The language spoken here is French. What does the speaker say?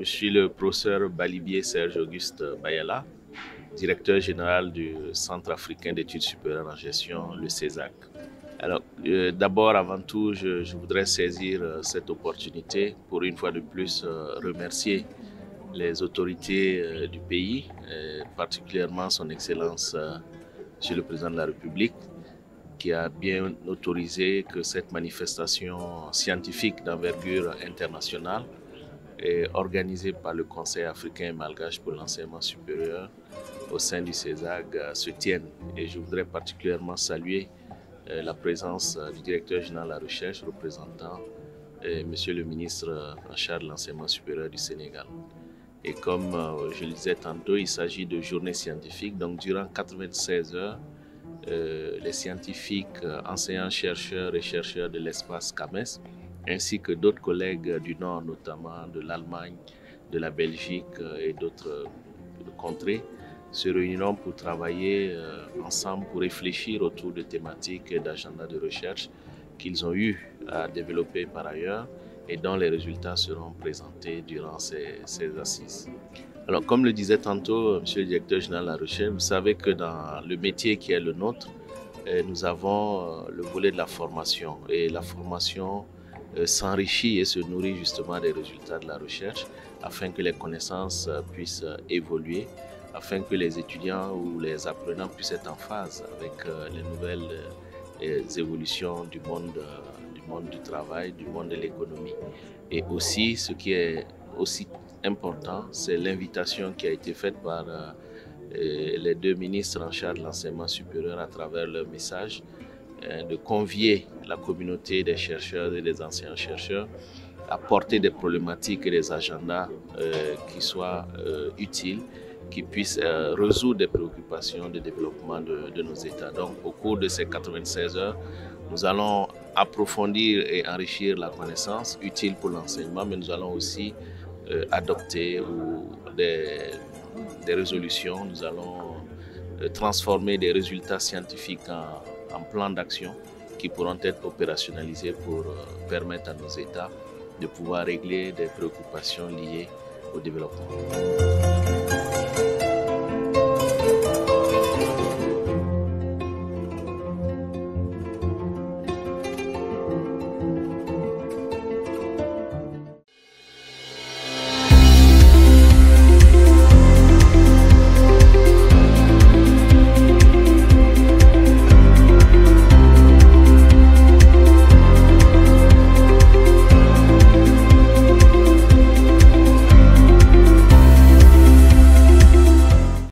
Je suis le professeur Balibier Serge-Auguste Bayala, directeur général du Centre africain d'études supérieures en gestion, le CESAC. Alors, d'abord, avant tout, je voudrais saisir cette opportunité pour une fois de plus remercier les autorités du pays, particulièrement son Excellence Monsieur le Président de la République, qui a bien autorisé que cette manifestation scientifique d'envergure internationale organisée par le Conseil africain et malgache pour l'enseignement supérieur au sein du CESAG se tienne. Et je voudrais particulièrement saluer la présence du directeur général de la recherche, représentant Monsieur le ministre en charge de l'enseignement supérieur du Sénégal. Et comme je le disais tantôt, il s'agit de journées scientifiques. Donc durant 96 heures, les scientifiques, enseignants, chercheurs et chercheurs de l'espace CAMES, ainsi que d'autres collègues du Nord, notamment de l'Allemagne, de la Belgique et d'autres contrées, se réuniront pour travailler ensemble, pour réfléchir autour de thématiques et d'agendas de recherche qu'ils ont eu à développer par ailleurs et dont les résultats seront présentés durant ces assises. Alors, comme le disait tantôt Monsieur le directeur général de la recherche, vous savez que dans le métier qui est le nôtre, nous avons le volet de la formation. Et la formation s'enrichit et se nourrit justement des résultats de la recherche afin que les connaissances puissent évoluer, afin que les étudiants ou les apprenants puissent être en phase avec les nouvelles évolutions du monde du travail, du monde de l'économie. Et aussi, ce qui est aussi important, c'est l'invitation qui a été faite par les deux ministres en charge de l'enseignement supérieur à travers leur message, de convier la communauté des chercheurs et des enseignants-chercheurs à porter des problématiques et des agendas qui soient utiles, qui puissent résoudre des préoccupations de développement de nos États. Donc, au cours de ces 96 heures, nous allons approfondir et enrichir la connaissance utile pour l'enseignement, mais nous allons aussi adopter des résolutions. Nous allons transformer des résultats scientifiques en plans d'action qui pourront être opérationnalisés pour permettre à nos États de pouvoir régler des préoccupations liées au développement.